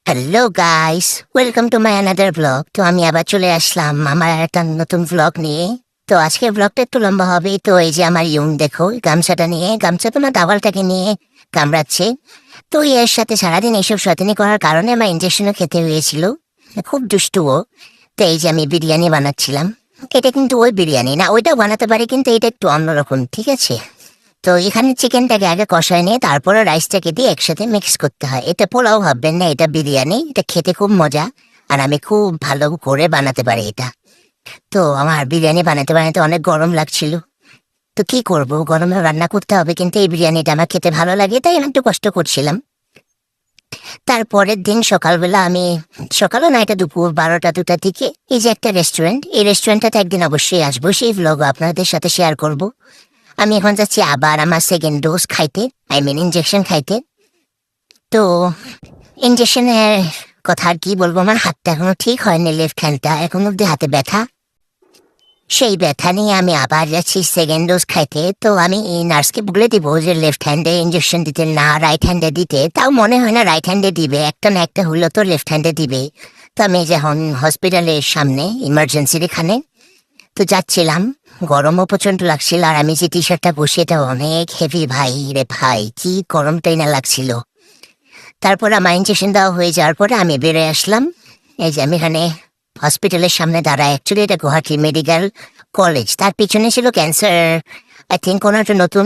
Hello guys, welcome to my another blog. তো আমি আবার চলে আসলাম আমার একটা নতুন ব্লগ নিয়ে। তো আজকের ব্লগটা একটু লম্বা হবে। তো এই যে আমার ইয়ং দেখো গামছাটা নিয়ে, গামছা তো না টাওয়ালটাকে নিয়ে কামড়াচ্ছে। তো এর সাথে সারাদিন এইসব শয়তানি করার কারণে আমার ইঞ্জেকশনও খেতে হয়েছিল। খুব দুষ্টু ও। তো এই যে আমি বিরিয়ানি বানাচ্ছিলাম। এটা কিন্তু ওই বিরিয়ানি না, ওইটাও বানাতে পারি কিন্তু এটা একটু অন্যরকম, ঠিক আছে? তো এখানে চিকেনটাকে আগে কষায় নিয়ে তারপরে রাইসটাকে দিয়ে একসাথে মিক্স করতে হয়। এটা পোলাও ভাববেন না, এটা বিরিয়ানি। এটা খেতে খুব মজা, আর আমি খুব ভালো করে বানাতে পারি এটা। তো আমার বিরিয়ানি বানাতে বানাতে অনেক গরম লাগছিল। তো কি করব, গরমে রান্না করতে হবে, কিন্তু এই বিরিয়ানিটা আমার খেতে ভালো লাগে তাই আমি একটু কষ্ট করছিলাম। তারপরের দিন সকালবেলা আমি, সকালও না, এটা দুপুর 12টা-2টার দিকে, এই যে একটা রেস্টুরেন্ট, এই রেস্টুরেন্টটাতে একদিন অবশ্যই আসবো, সেই ভ্লগ আপনাদের সাথে শেয়ার করব। আমি এখন যাচ্ছি আবার আমার সেকেন্ড ডোজ খাইতে, আই মিন ইঞ্জেকশন খাইতে। তো ইঞ্জেকশনের কথা আর কি বলবো, আমার হাতটা এখনো ঠিক হয়নি, লেফট হ্যান্ডটা এখন অব্দি হাতে ব্যথা। সেই ব্যথা নিয়ে আমি আবার যাচ্ছি সেকেন্ড ডোজ খাইতে। তো আমি এই নার্সকে বলে দিব যে লেফট হ্যান্ডে ইঞ্জেকশন দিতে না, রাইট হ্যান্ডে দিতে। তাও মনে হয় না রাইট হ্যান্ডে দিবে, একটা না একটা হলো তো লেফট হ্যান্ডে দিবে। তো আমি যখন হসপিটালের সামনে ইমার্জেন্সির এখানে তো যাচ্ছিলাম, গরমও প্রচন্ড লাগছিল, আর আমি যে টি শার্টটা বসে এটা অনেক হেভি ভাই রে ভাই, কি গরমটাই না লাগছিল। তারপর আমার ইঞ্জেকশন দেওয়া হয়ে যাওয়ার পরে আমি বেরোয় আসলাম। এই যে আমি এখানে হসপিটালের সামনে দাঁড়ায়, অ্যাকচুয়ালি এটা গুয়াহাটি মেডিকেল কলেজ, তার পিছনে ছিল ক্যান্সার, আই থিঙ্ক কোনো একটা নতুন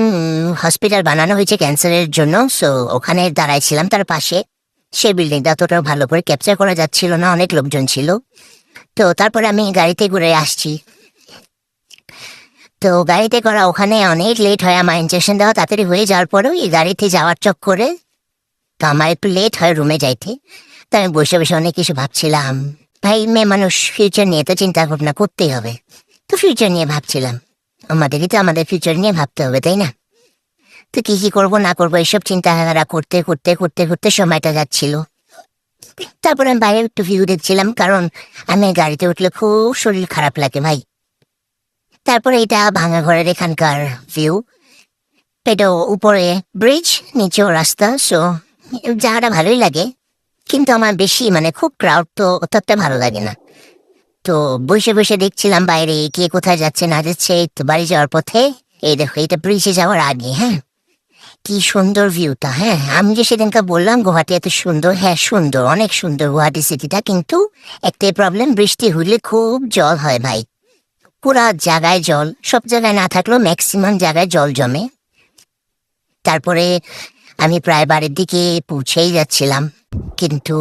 হসপিটাল বানানো হয়েছে ক্যান্সারের জন্য। সো ওখানে দাঁড়াইছিলাম তার পাশে। সে বিল্ডিংটা অতটাও ভালো করে ক্যাপচার করা যাচ্ছিল না, অনেক লোকজন ছিল। তো তারপরে আমি গাড়িতে ঘুরে আসছি। তো গাড়িতে করা ওখানে অনেক লেট হয়, আমার ইঞ্জেকশন দেওয়া তাড়াতাড়ি হয়ে যাওয়ার পরেও এই গাড়িতে যাওয়ার চক্করে তো আমার একটু লেট হয় রুমে যাইতে। তো আমি বসে বসে অনেক কিছু ভাবছিলাম। ভাই, মেয়ে মানুষ, ফিউচার নিয়ে তো চিন্তা ভাবনা করতেই হবে। তো ফিউচার নিয়ে ভাবছিলাম, আমাদেরই তো আমাদের ফিউচার নিয়ে ভাবতে হবে, তাই না? তো কি কি করবো না করবো এইসব চিন্তাধারা করতে করতে করতে করতে সময়টা যাচ্ছিল। তারপরে আমি বাইরে একটু ভিউ দেখছিলাম, কারণ আমি গাড়িতে উঠলে খুব শরীর খারাপ লাগে ভাই। তারপরে এটা ভাঙা ঘরের এখানকার ভিউ। এটা উপরে ব্রিজ, নিচেও রাস্তা, সো জায়গাটা ভালোই লাগে। কিন্তু আমার বেশি মানে খুব ক্রাউড তো ততটা ভালো লাগে না। তো বসে বসে দেখছিলাম বাইরে কে কোথায় যাচ্ছে না যাচ্ছে। এই তো বাড়ি যাওয়ার পথে, এই দেখো এটা ব্রিজে যাওয়ার আগে, হ্যাঁ, কি সুন্দর ভিউটা। হ্যাঁ, আমি যে সেদিনকে বললাম গুয়াহাটি এত সুন্দর, হ্যাঁ সুন্দর, অনেক সুন্দর গুয়াহাটি সিটিটা, কিন্তু একটাই প্রবলেম, বৃষ্টি হলে খুব জল হয় ভাই। পুরা জায়গায় জল, সব জায়গায় না থাকলেও ম্যাক্সিমাম জায়গায় জল জমে। তারপরে আমি প্রায় বাড়ির দিকে পৌঁছেই যাচ্ছিলাম, কিন্তু